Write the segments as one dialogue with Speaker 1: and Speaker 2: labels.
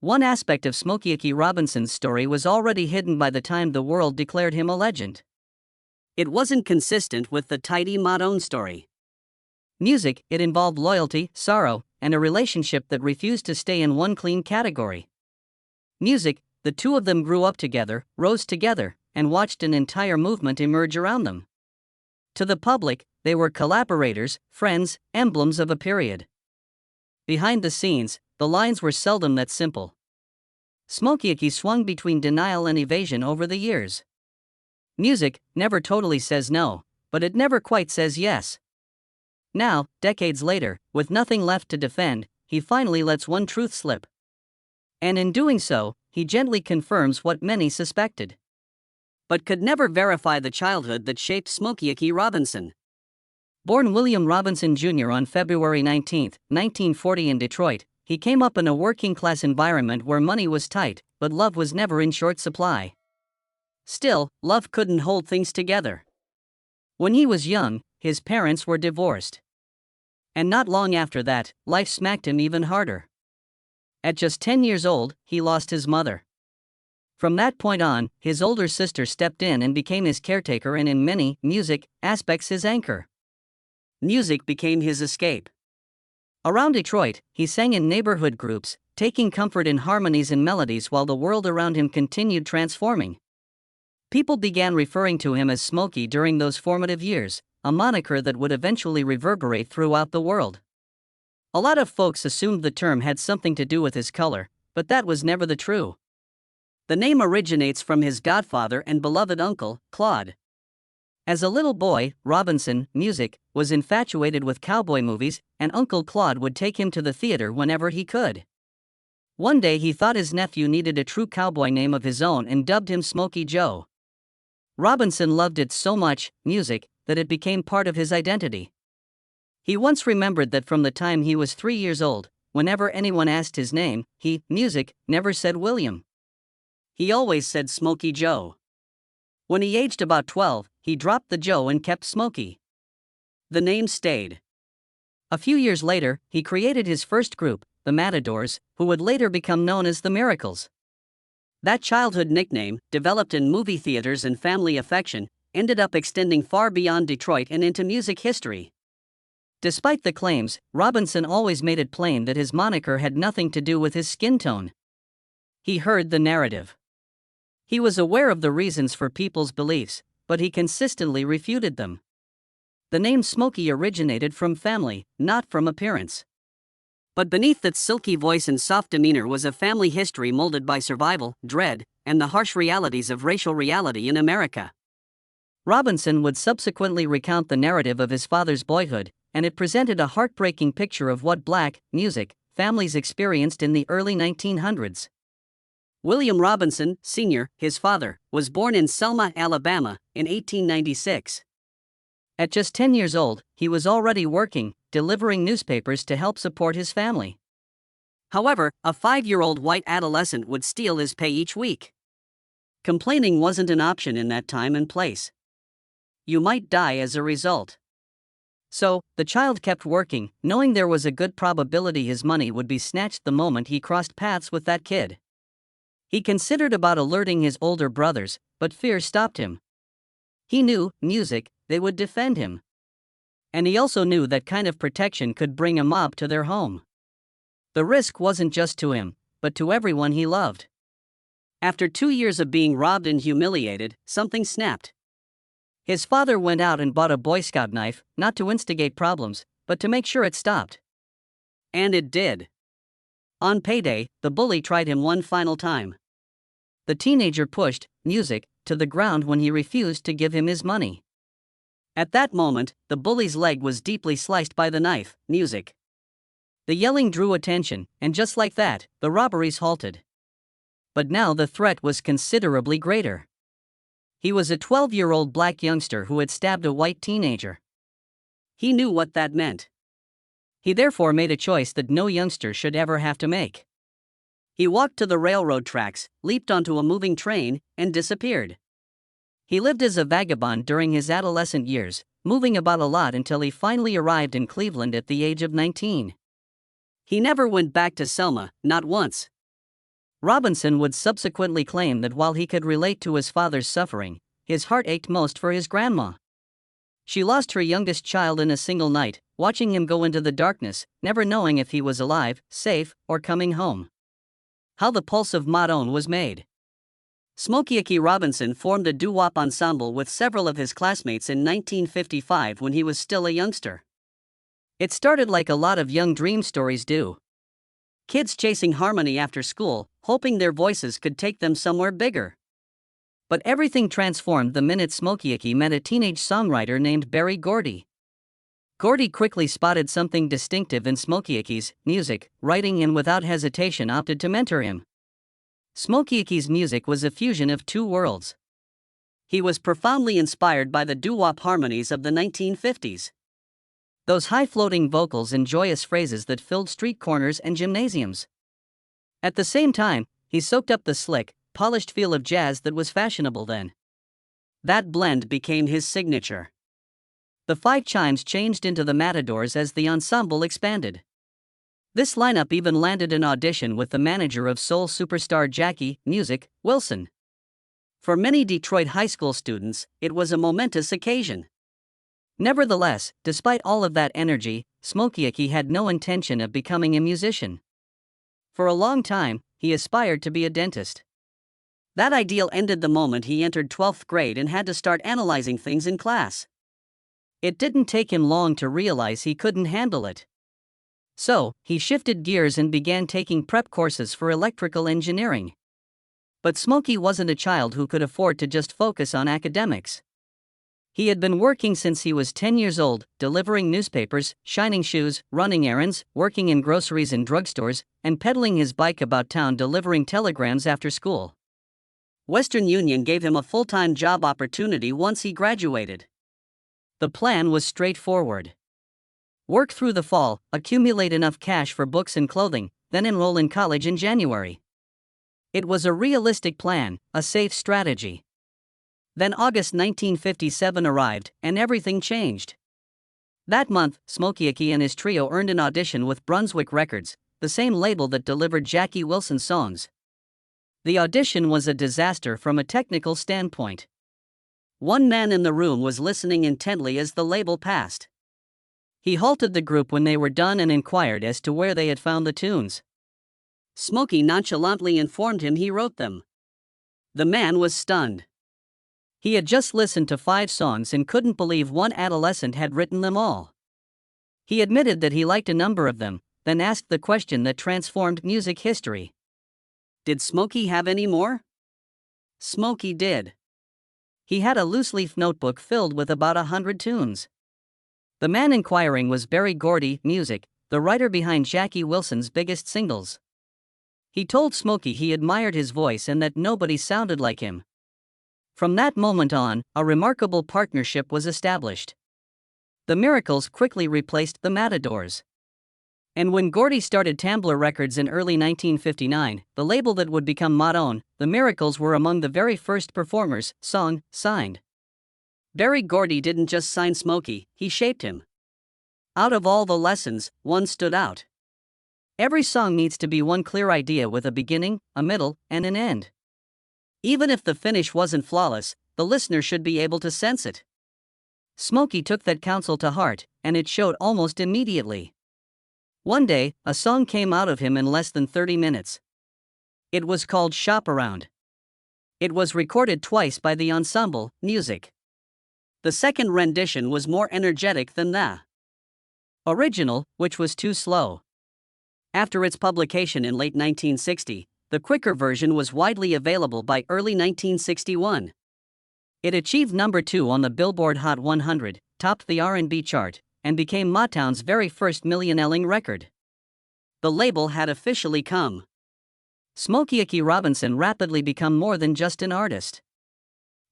Speaker 1: One aspect of Smokey Robinson's story was already hidden by the time the world declared him a legend. It wasn't consistent with the tidy Motown story. Music, it involved loyalty, sorrow, and a relationship that refused to stay in one clean category. Music, the two of them grew up together, rose together, and watched an entire movement emerge around them. To the public, they were collaborators, friends, emblems of a period. Behind the scenes, the lines were seldom that simple. Smokey swung between denial and evasion over the years. Music never totally says no, but it never quite says yes. Now, decades later, with nothing left to defend, he finally lets one truth slip. And in doing so, he gently confirms what many suspected, but could never verify: the childhood that shaped Smokey Robinson. Born William Robinson Jr. on February 19, 1940 in Detroit, he came up in a working-class environment where money was tight, but love was never in short supply. Still, love couldn't hold things together. When he was young, his parents were divorced. And not long after that, life smacked him even harder. At just 10 years old, he lost his mother. From that point on, his older sister stepped in and became his caretaker and in many music aspects his anchor. Music became his escape. Around Detroit, he sang in neighborhood groups, taking comfort in harmonies and melodies while the world around him continued transforming. People began referring to him as Smokey during those formative years, a moniker that would eventually reverberate throughout the world. A lot of folks assumed the term had something to do with his color, but that was never the truth. The name originates from his godfather and beloved uncle, Claude. As a little boy, Robinson, music, was infatuated with cowboy movies, and Uncle Claude would take him to the theater whenever he could. One day he thought his nephew needed a true cowboy name of his own and dubbed him Smokey Joe. Robinson loved it so much, music, that it became part of his identity. He once remembered that from the time he was 3 years old, whenever anyone asked his name, he, music, never said William. He always said Smokey Joe. When he aged about 12, he dropped the Joe and kept Smokey. The name stayed. A few years later, he created his first group, the Matadors, who would later become known as the Miracles. That childhood nickname, developed in movie theaters and family affection, ended up extending far beyond Detroit and into music history. Despite the claims, Robinson always made it plain that his moniker had nothing to do with his skin tone. He heard the narrative. He was aware of the reasons for people's beliefs, but he consistently refuted them. The name Smokey originated from family, not from appearance. But beneath that silky voice and soft demeanor was a family history molded by survival, dread, and the harsh realities of racial reality in America. Robinson would subsequently recount the narrative of his father's boyhood, and it presented a heartbreaking picture of what black music families experienced in the early 1900s. William Robinson, Sr., his father, was born in Selma, Alabama, in 1896. At just 10 years old, he was already working, delivering newspapers to help support his family. However, a 5-year-old white adolescent would steal his pay each week. Complaining wasn't an option in that time and place. You might die as a result. So, the child kept working, knowing there was a good probability his money would be snatched the moment he crossed paths with that kid. He considered about alerting his older brothers, but fear stopped him. He knew, music, they would defend him. And he also knew that kind of protection could bring a mob to their home. The risk wasn't just to him, but to everyone he loved. After 2 years of being robbed and humiliated, something snapped. His father went out and bought a Boy Scout knife, not to instigate problems, but to make sure it stopped. And it did. On payday, the bully tried him one final time. The teenager pushed music to the ground when he refused to give him his money. At that moment, the bully's leg was deeply sliced by the knife, music. The yelling drew attention, and just like that, the robberies halted. But now the threat was considerably greater. He was a 12-year-old black youngster who had stabbed a white teenager. He knew what that meant. He therefore made a choice that no youngster should ever have to make. He walked to the railroad tracks, leaped onto a moving train, and disappeared. He lived as a vagabond during his adolescent years, moving about a lot until he finally arrived in Cleveland at the age of 19. He never went back to Selma, not once. Robinson would subsequently claim that while he could relate to his father's suffering, his heart ached most for his grandma. She lost her youngest child in a single night, watching him go into the darkness, never knowing if he was alive, safe, or coming home. How the Pulse of Motown was made. Smokey Robinson formed a doo-wop ensemble with several of his classmates in 1955 when he was still a youngster. It started like a lot of young dream stories do. Kids chasing harmony after school, hoping their voices could take them somewhere bigger. But everything transformed the minute Smokey met a teenage songwriter named Berry Gordy. Gordy quickly spotted something distinctive in Smokey's music, writing, and without hesitation opted to mentor him. Smokey's music was a fusion of two worlds. He was profoundly inspired by the doo-wop harmonies of the 1950s. Those high-floating vocals and joyous phrases that filled street corners and gymnasiums. At the same time, he soaked up the slick, polished feel of jazz that was fashionable then. That blend became his signature. The five chimes changed into the matadors as the ensemble expanded. This lineup even landed an audition with the manager of soul superstar Jackie Wilson. For many Detroit high school students, it was a momentous occasion. Nevertheless, despite all of that energy, Smokey had no intention of becoming a musician. For a long time, he aspired to be a dentist. That ideal ended the moment he entered 12th grade and had to start analyzing things in class. It didn't take him long to realize he couldn't handle it. So, he shifted gears and began taking prep courses for electrical engineering. But Smokey wasn't a child who could afford to just focus on academics. He had been working since he was 10 years old, delivering newspapers, shining shoes, running errands, working in groceries and drugstores, and pedaling his bike about town delivering telegrams after school. Western Union gave him a full-time job opportunity once he graduated. The plan was straightforward. Work through the fall, accumulate enough cash for books and clothing, then enroll in college in January. It was a realistic plan, a safe strategy. Then August 1957 arrived, and everything changed. That month, Smokey and his trio earned an audition with Brunswick Records, the same label that delivered Jackie Wilson's songs. The audition was a disaster from a technical standpoint. One man in the room was listening intently as the label passed. He halted the group when they were done and inquired as to where they had found the tunes. Smokey nonchalantly informed him he wrote them. The man was stunned. He had just listened to 5 songs and couldn't believe one adolescent had written them all. He admitted that he liked a number of them, then asked the question that transformed music history. Did Smokey have any more? Smokey did. He had a loose-leaf notebook filled with about 100 tunes. The man inquiring was Berry Gordy, the writer behind Jackie Wilson's biggest singles. He told Smokey he admired his voice and that nobody sounded like him. From that moment on, a remarkable partnership was established. The Miracles quickly replaced the Matadors. And when Gordy started Tambler Records in early 1959, the label that would become Motown, the Miracles were among the very first performers signed. Berry Gordy didn't just sign Smokey, he shaped him. Out of all the lessons, one stood out. Every song needs to be one clear idea with a beginning, a middle, and an end. Even if the finish wasn't flawless, the listener should be able to sense it. Smokey took that counsel to heart, and it showed almost immediately. One day, a song came out of him in less than 30 minutes. It was called Shop Around. It was recorded twice by the ensemble, Music. The second rendition was more energetic than the original, which was too slow. After its publication in late 1960, the quicker version was widely available by early 1961. It achieved number 2 on the Billboard Hot 100, topped the R&B chart, and became Motown's very first million-selling record. The label had officially come. Smokey Robinson rapidly became more than just an artist.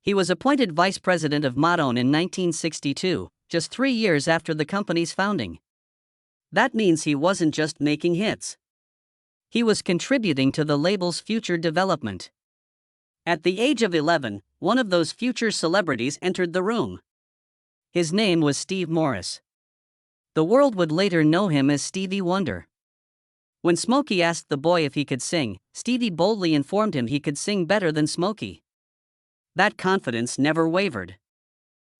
Speaker 1: He was appointed vice president of Motown in 1962, just 3 years after the company's founding. That means he wasn't just making hits. He was contributing to the label's future development. At the age of 11, one of those future celebrities entered the room. His name was Steve Morris. The world would later know him as Stevie Wonder. When Smokey asked the boy if he could sing, Stevie boldly informed him he could sing better than Smokey. That confidence never wavered.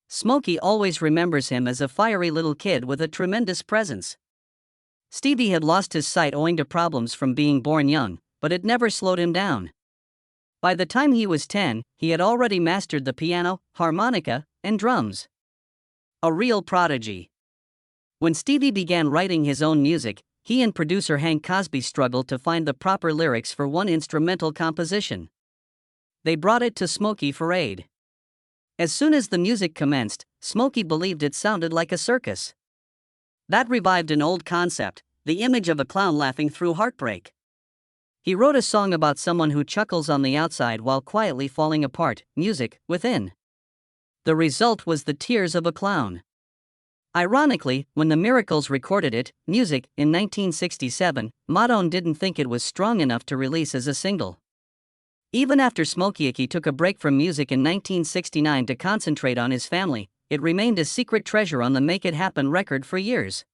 Speaker 1: Smokey always remembers him as a fiery little kid with a tremendous presence. Stevie had lost his sight owing to problems from being born young, but it never slowed him down. By the time he was 10, he had already mastered the piano, harmonica, and drums. A real prodigy. When Stevie began writing his own music, he and producer Hank Cosby struggled to find the proper lyrics for one instrumental composition. They brought it to Smokey for aid. As soon as the music commenced, Smokey believed it sounded like a circus. That revived an old concept, the image of a clown laughing through heartbreak. He wrote a song about someone who chuckles on the outside while quietly falling apart, music within. The result was the tears of a clown. Ironically, when the Miracles recorded it, music, in 1967, Motown didn't think it was strong enough to release as a single. Even after Smokey took a break from music in 1969 to concentrate on his family, it remained a secret treasure on the Make It Happen record for years.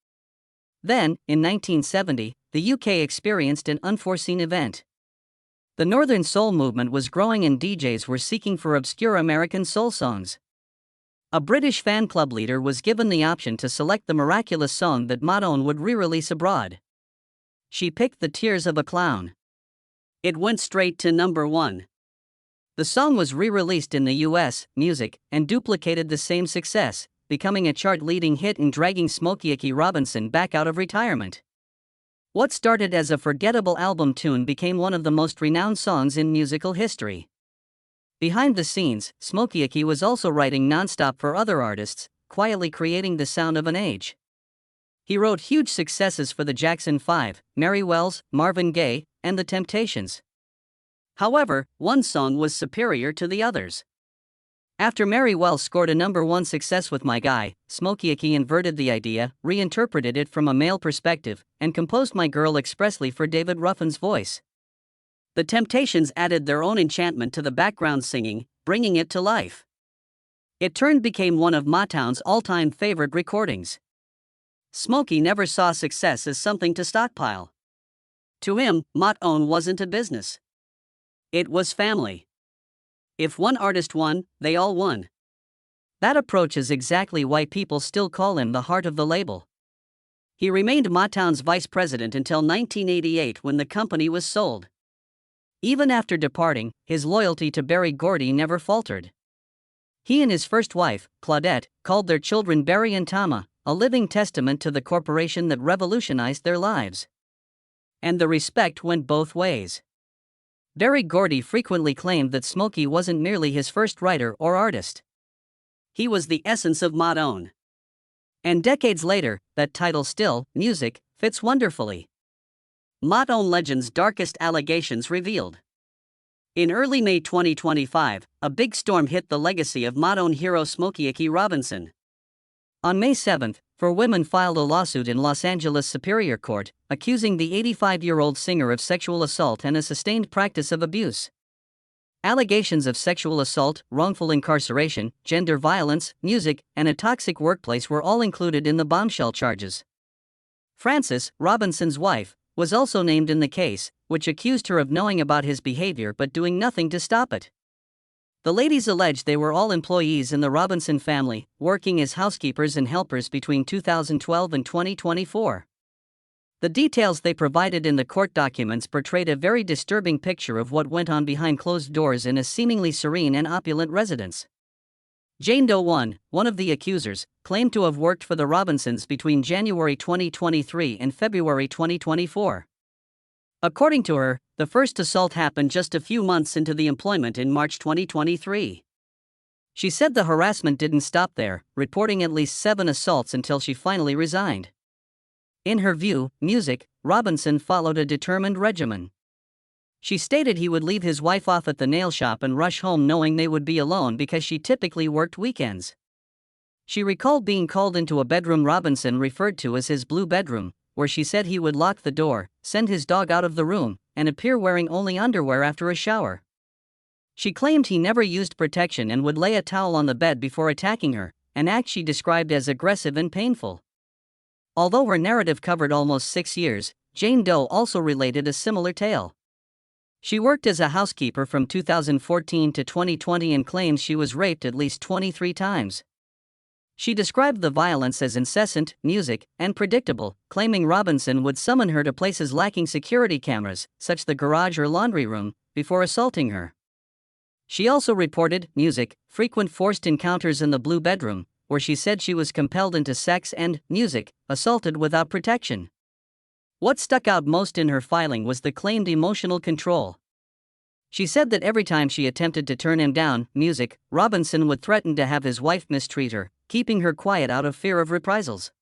Speaker 1: Then, in 1970, the UK experienced an unforeseen event. The Northern Soul movement was growing and DJs were seeking for obscure American soul songs. A British fan club leader was given the option to select the miraculous song that Motown would re-release abroad. She picked The Tears of a Clown. It went straight to number 1. The song was re-released in the US, music, and duplicated the same success, becoming a chart-leading hit and dragging Smokey Robinson back out of retirement. What started as a forgettable album tune became one of the most renowned songs in musical history. Behind the scenes, Smokey was also writing non-stop for other artists, quietly creating the sound of an age. He wrote huge successes for the Jackson 5, Mary Wells, Marvin Gaye, and the Temptations. However, one song was superior to the others. After Mary Wells scored a number 1 success with My Guy, Smokey inverted the idea, reinterpreted it from a male perspective, and composed My Girl expressly for David Ruffin's voice. The Temptations added their own enchantment to the background singing, bringing it to life. It became one of Motown's all-time favorite recordings. Smokey never saw success as something to stockpile. To him, Motown wasn't a business. It was family. If one artist won, they all won. That approach is exactly why people still call him the heart of the label. He remained Motown's vice president until 1988 when the company was sold. Even after departing, his loyalty to Berry Gordy never faltered. He and his first wife, Claudette, called their children Berry and Tama, a living testament to the corporation that revolutionized their lives. And the respect went both ways. Berry Gordy frequently claimed that Smokey wasn't merely his first writer or artist. He was the essence of Motown. And decades later, that title still, music, fits wonderfully. Motown legend's darkest allegations revealed. In early May 2025, a big storm hit the legacy of Motown hero Smokey Robinson. On May 7, 4 women filed a lawsuit in Los Angeles Superior Court, accusing the 85-year-old singer of sexual assault and a sustained practice of abuse. Allegations of sexual assault, wrongful incarceration, gender violence, music, and a toxic workplace were all included in the bombshell charges. Frances, Robinson's wife, was also named in the case, which accused her of knowing about his behavior but doing nothing to stop it. The ladies alleged they were all employees in the Robinson family, working as housekeepers and helpers between 2012 and 2024. The details they provided in the court documents portrayed a very disturbing picture of what went on behind closed doors in a seemingly serene and opulent residence. Jane Doe 1, one of the accusers, claimed to have worked for the Robinsons between January 2023 and February 2024. According to her, the first assault happened just a few months into the employment in March 2023. She said the harassment didn't stop there, reporting at least 7 assaults until she finally resigned. In her view, music, Robinson followed a determined regimen. She stated he would leave his wife off at the nail shop and rush home knowing they would be alone because she typically worked weekends. She recalled being called into a bedroom Robinson referred to as his blue bedroom, where she said he would lock the door, send his dog out of the room, and appear wearing only underwear after a shower. She claimed he never used protection and would lay a towel on the bed before attacking her, an act she described as aggressive and painful. Although her narrative covered almost 6 years, Jane Doe also related a similar tale. She worked as a housekeeper from 2014 to 2020 and claims she was raped at least 23 times. She described the violence as incessant, music, and predictable, claiming Robinson would summon her to places lacking security cameras, such as the garage or laundry room, before assaulting her. She also reported music, frequent forced encounters in the blue bedroom, where she said she was compelled into sex, and music, assaulted without protection. What stuck out most in her filing was the claimed emotional control. She said that every time she attempted to turn him down, music, Robinson would threaten to have his wife mistreat her, keeping her quiet out of fear of reprisals.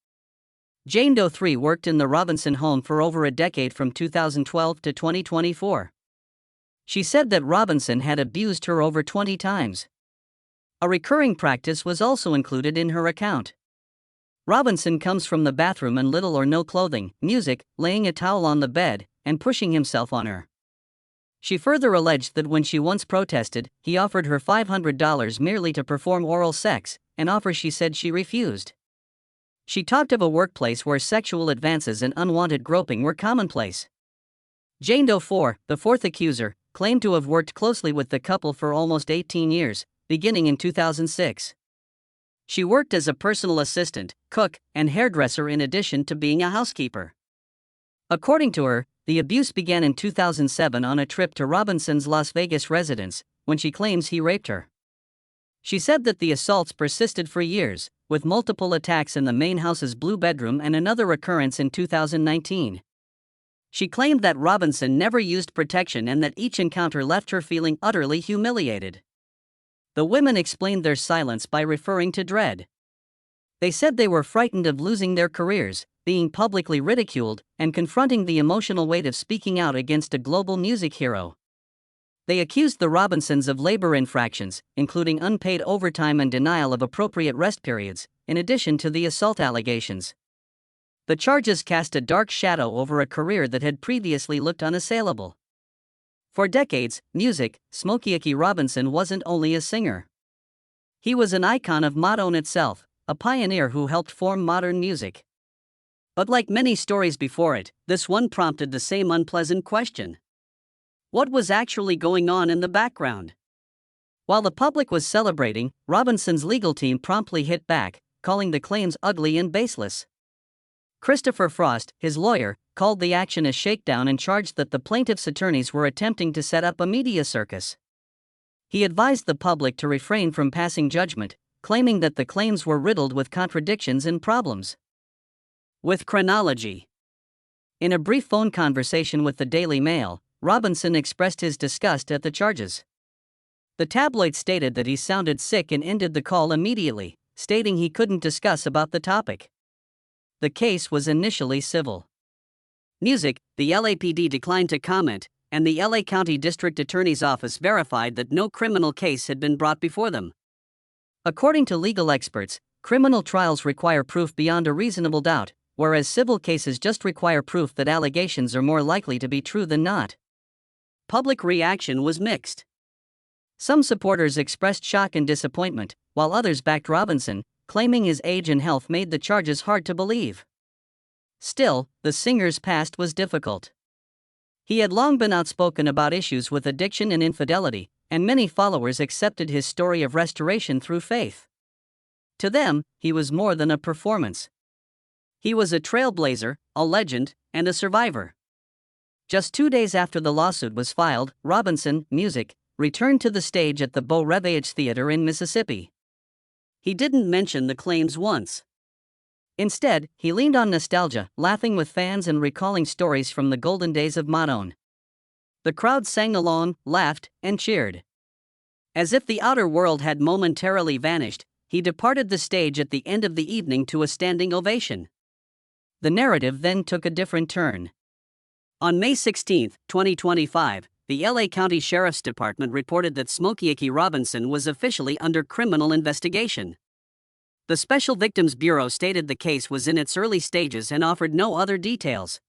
Speaker 1: Jane Doe 3 worked in the Robinson home for over a decade from 2012 to 2024. She said that Robinson had abused her over 20 times. A recurring practice was also included in her account. Robinson comes from the bathroom in little or no clothing, music, laying a towel on the bed, and pushing himself on her. She further alleged that when she once protested, he offered her $500 merely to perform oral sex, an offer she said she refused. She talked of a workplace where sexual advances and unwanted groping were commonplace. Jane Doe 4, the fourth accuser, claimed to have worked closely with the couple for almost 18 years, beginning in 2006. She worked as a personal assistant, cook, and hairdresser in addition to being a housekeeper. According to her, the abuse began in 2007 on a trip to Robinson's Las Vegas residence, when she claims he raped her. She said that the assaults persisted for years, with multiple attacks in the main house's blue bedroom and another occurrence in 2019. She claimed that Robinson never used protection and that each encounter left her feeling utterly humiliated. The women explained their silence by referring to dread. They said they were frightened of losing their careers, being publicly ridiculed, and confronting the emotional weight of speaking out against a global music hero. They accused the Robinsons of labor infractions, including unpaid overtime and denial of appropriate rest periods, in addition to the assault allegations. The charges cast a dark shadow over a career that had previously looked unassailable. For decades, Smokey Robinson wasn't only a singer. He was an icon of Motown itself, a pioneer who helped form modern music. But like many stories before it, this one prompted the same unpleasant question. What was actually going on in the background? While the public was celebrating, Robinson's legal team promptly hit back, calling the claims ugly and baseless. Christopher Frost, his lawyer, called the action a shakedown and charged that the plaintiff's attorneys were attempting to set up a media circus. He advised the public to refrain from passing judgment, claiming that the claims were riddled with contradictions and problems. With chronology. In a brief phone conversation with the Daily Mail, Robinson expressed his disgust at the charges. The tabloid stated that he sounded sick and ended the call immediately, stating he couldn't discuss about the topic. The case was initially civil. The LAPD declined to comment, and the LA County District Attorney's Office verified that no criminal case had been brought before them. According to legal experts, criminal trials require proof beyond a reasonable doubt, whereas civil cases just require proof that allegations are more likely to be true than not. Public reaction was mixed. Some supporters expressed shock and disappointment, while others backed Robinson, claiming his age and health made the charges hard to believe. Still, the singer's past was difficult. He had long been outspoken about issues with addiction and infidelity, and many followers accepted his story of restoration through faith. To them, he was more than a performance. He was a trailblazer, a legend, and a survivor. Just 2 days after the lawsuit was filed, Robinson, returned to the stage at the Beau Rivage Theater in Mississippi. He didn't mention the claims once. Instead, he leaned on nostalgia, laughing with fans and recalling stories from the golden days of Motown. The crowd sang along, laughed, and cheered. As if the outer world had momentarily vanished, he departed the stage at the end of the evening to a standing ovation. The narrative then took a different turn. On May 16, 2025, the LA County Sheriff's Department reported that Smokey Robinson was officially under criminal investigation. The Special Victims Bureau stated the case was in its early stages and offered no other details.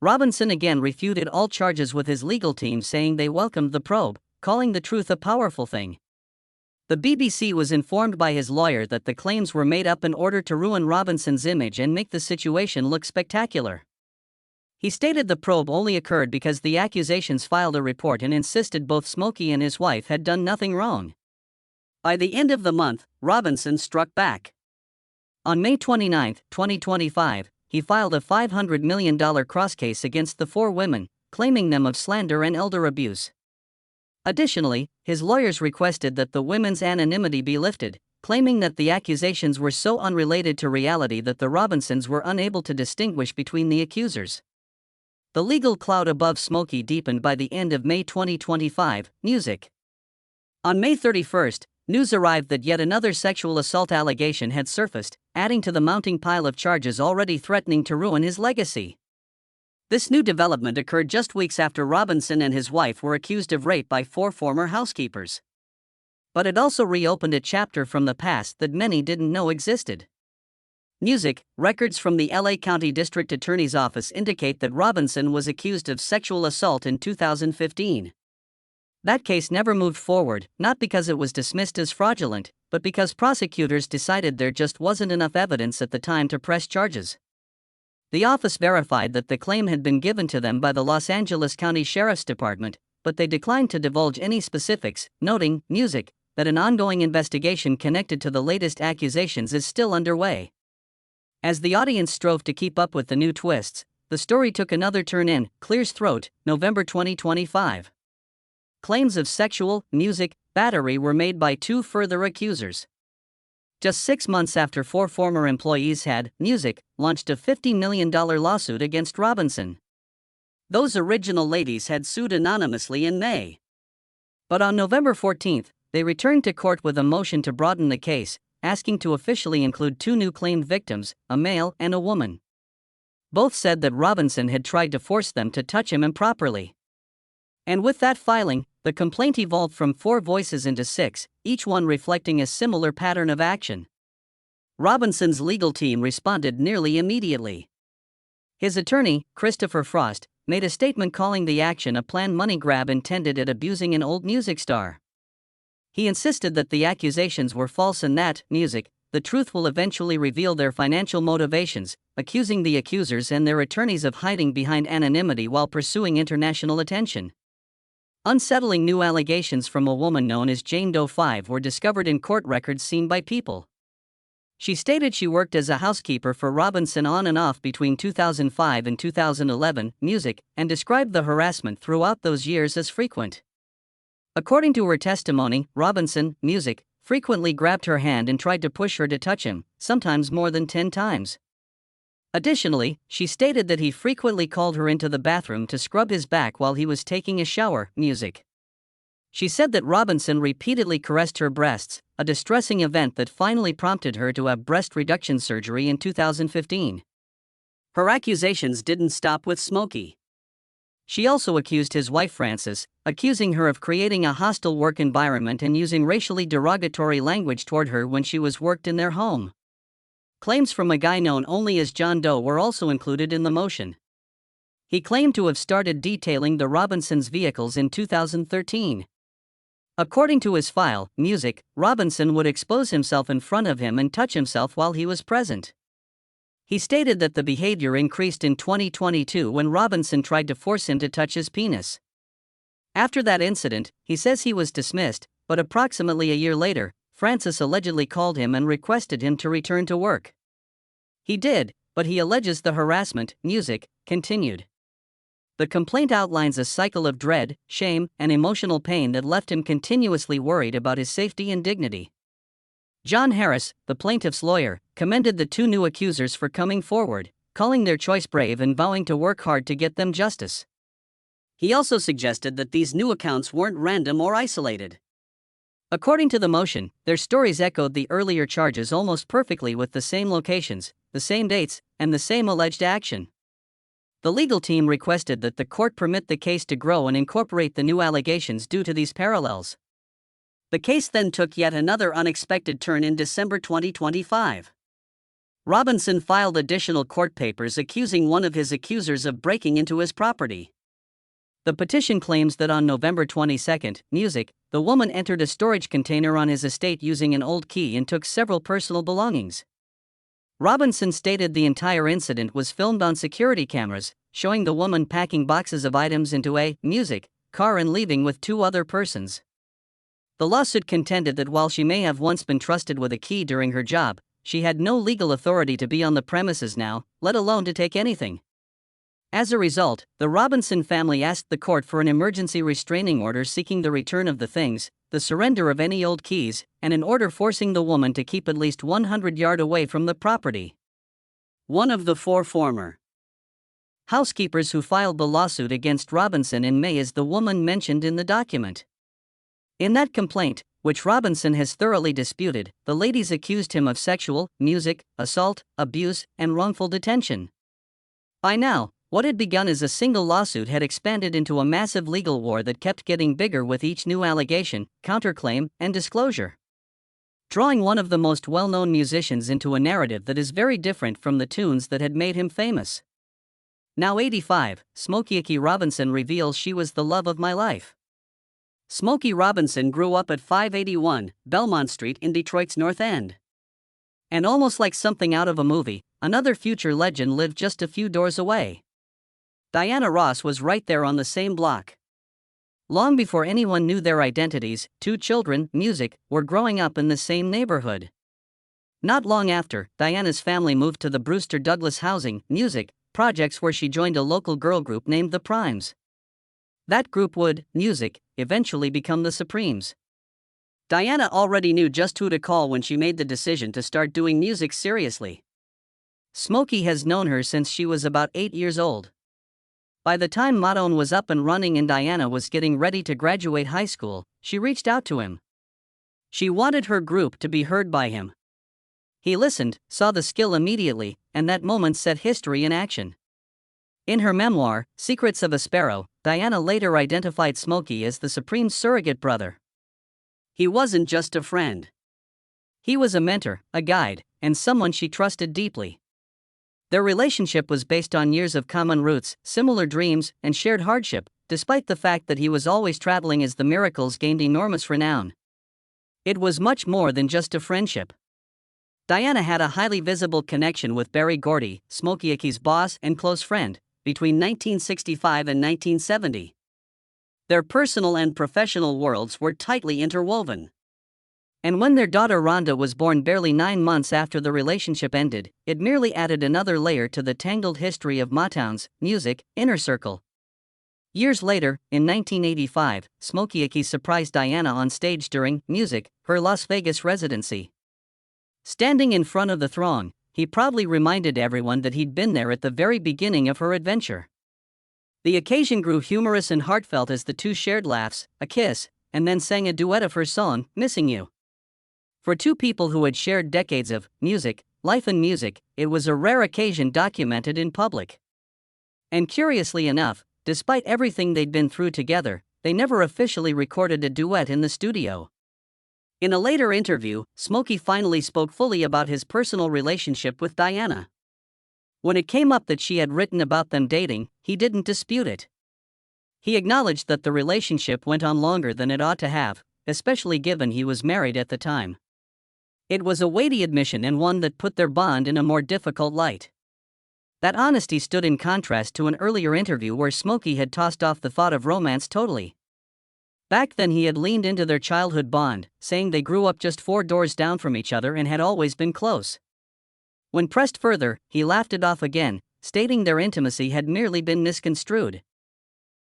Speaker 1: Robinson again refuted all charges with his legal team, saying they welcomed the probe, calling the truth a powerful thing. The BBC was informed by his lawyer that the claims were made up in order to ruin Robinson's image and make the situation look spectacular. He stated the probe only occurred because the accusations filed a report and insisted both Smokey and his wife had done nothing wrong. By the end of the month, Robinson struck back. On May 29, 2025, he filed a $500 million cross case against the four women, claiming them of slander and elder abuse. Additionally, his lawyers requested that the women's anonymity be lifted, claiming that the accusations were so unrelated to reality that the Robinsons were unable to distinguish between the accusers. The legal cloud above Smokey deepened by the end of May 2025. Music. On May 31, news arrived that yet another sexual assault allegation had surfaced, adding to the mounting pile of charges already threatening to ruin his legacy. This new development occurred just weeks after Robinson and his wife were accused of rape by four former housekeepers. But it also reopened a chapter from the past that many didn't know existed. Music. Records from the LA County District Attorney's Office indicate that Robinson was accused of sexual assault in 2015. That case never moved forward, not because it was dismissed as fraudulent, but because prosecutors decided there just wasn't enough evidence at the time to press charges. The office verified that the claim had been given to them by the Los Angeles County Sheriff's Department, but they declined to divulge any specifics, noting, Music, that an ongoing investigation connected to the latest accusations is still underway. As the audience strove to keep up with the new twists, the story took another turn in Clear's Throat, November 2025. Claims of sexual, music, battery were made by two further accusers. Just 6 months after four former employees had, Music, launched a $50 million lawsuit against Robinson. Those original ladies had sued anonymously in May. But on November 14, they returned to court with a motion to broaden the case, asking to officially include two new claimed victims, a male and a woman. Both said that Robinson had tried to force them to touch him improperly. And with that filing, the complaint evolved from 4 voices into 6, each one reflecting a similar pattern of action. Robinson's legal team responded nearly immediately. His attorney, Christopher Frost, made a statement calling the action a planned money grab intended at abusing an old music star. He insisted that the accusations were false and that, Music, the truth will eventually reveal their financial motivations, accusing the accusers and their attorneys of hiding behind anonymity while pursuing international attention. Unsettling new allegations from a woman known as Jane Doe 5 were discovered in court records seen by People. She stated she worked as a housekeeper for Robinson on and off between 2005 and 2011, Music, and described the harassment throughout those years as frequent. According to her testimony, Robinson, Music, frequently grabbed her hand and tried to push her to touch him, sometimes more than 10 times. Additionally, she stated that he frequently called her into the bathroom to scrub his back while he was taking a shower, Music. She said that Robinson repeatedly caressed her breasts, a distressing event that finally prompted her to have breast reduction surgery in 2015. Her accusations didn't stop with Smokey. She also accused his wife Frances, accusing her of creating a hostile work environment and using racially derogatory language toward her when she was worked in their home. Claims from a guy known only as John Doe were also included in the motion. He claimed to have started detailing the Robinsons' vehicles in 2013. According to his file, Music, Robinson would expose himself in front of him and touch himself while he was present. He stated that the behavior increased in 2022 when Robinson tried to force him to touch his penis. After that incident, he says he was dismissed, but approximately a year later, Frances allegedly called him and requested him to return to work. He did, but he alleges the harassment, Music, continued. The complaint outlines a cycle of dread, shame, and emotional pain that left him continuously worried about his safety and dignity. John Harris, the plaintiff's lawyer, commended the two new accusers for coming forward, calling their choice brave and vowing to work hard to get them justice. He also suggested that these new accounts weren't random or isolated. According to the motion, their stories echoed the earlier charges almost perfectly with the same locations, the same dates, and the same alleged action. The legal team requested that the court permit the case to grow and incorporate the new allegations due to these parallels. The case then took yet another unexpected turn in December 2025. Robinson filed additional court papers accusing one of his accusers of breaking into his property. The petition claims that on November 22, Music, the woman entered a storage container on his estate using an old key and took several personal belongings. Robinson stated the entire incident was filmed on security cameras, showing the woman packing boxes of items into a music car and leaving with two other persons. The lawsuit contended that while she may have once been trusted with a key during her job, she had no legal authority to be on the premises now, let alone to take anything. As a result, the Robinson family asked the court for an emergency restraining order seeking the return of the things, the surrender of any old keys, and an order forcing the woman to keep at least 100 yards away from the property. One of the four former housekeepers who filed the lawsuit against Robinson in May is the woman mentioned in the document. In that complaint, which Robinson has thoroughly disputed, the ladies accused him of sexual, music, assault, abuse, and wrongful detention. By now, what had begun as a single lawsuit had expanded into a massive legal war that kept getting bigger with each new allegation, counterclaim, and disclosure, drawing one of the most well-known musicians into a narrative that is very different from the tunes that had made him famous. Now 85, Smokey Robinson reveals she was the love of my life. Smokey Robinson grew up at 581 Belmont Street in Detroit's North End. And almost like something out of a movie, another future legend lived just a few doors away. Diana Ross was right there on the same block. Long before anyone knew their identities, two children, music, were growing up in the same neighborhood. Not long after, Diana's family moved to the Brewster Douglas Housing, music, projects where she joined a local girl group named the Primes. That group would, music, eventually become the Supremes. Diana already knew just who to call when she made the decision to start doing music seriously. Smokey has known her since she was about 8 years old. By the time Motown was up and running and Diana was getting ready to graduate high school, she reached out to him. She wanted her group to be heard by him. He listened, saw the skill immediately, and that moment set history in action. In her memoir, Secrets of a Sparrow, Diana later identified Smokey as the Supreme's surrogate brother. He wasn't just a friend. He was a mentor, a guide, and someone she trusted deeply. Their relationship was based on years of common roots, similar dreams, and shared hardship, despite the fact that he was always traveling as the Miracles gained enormous renown. It was much more than just a friendship. Diana had a highly visible connection with Berry Gordy, Smokey's boss and close friend, between 1965 and 1970. Their personal and professional worlds were tightly interwoven. And when their daughter Rhonda was born barely 9 months after the relationship ended, it merely added another layer to the tangled history of Motown's music inner circle. Years later, in 1985, Smokey surprised Diana on stage during music, her Las Vegas residency. Standing in front of the throng, he proudly reminded everyone that he'd been there at the very beginning of her adventure. The occasion grew humorous and heartfelt as the two shared laughs, a kiss, and then sang a duet of her song, Missing You. For two people who had shared decades of music, life and music, it was a rare occasion documented in public. And curiously enough, despite everything they'd been through together, they never officially recorded a duet in the studio. In a later interview, Smokey finally spoke fully about his personal relationship with Diana. When it came up that she had written about them dating, he didn't dispute it. He acknowledged that the relationship went on longer than it ought to have, especially given he was married at the time. It was a weighty admission and one that put their bond in a more difficult light. That honesty stood in contrast to an earlier interview where Smokey had tossed off the thought of romance totally. Back then he had leaned into their childhood bond, saying they grew up just 4 doors down from each other and had always been close. When pressed further, he laughed it off again, stating their intimacy had merely been misconstrued.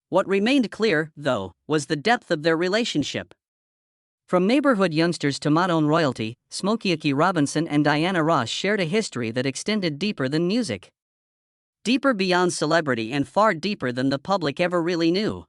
Speaker 1: What remained clear, though, was the depth of their relationship. From neighborhood youngsters to Motown royalty, Smokey Robinson and Diana Ross shared a history that extended deeper than music. Deeper beyond celebrity and far deeper than the public ever really knew.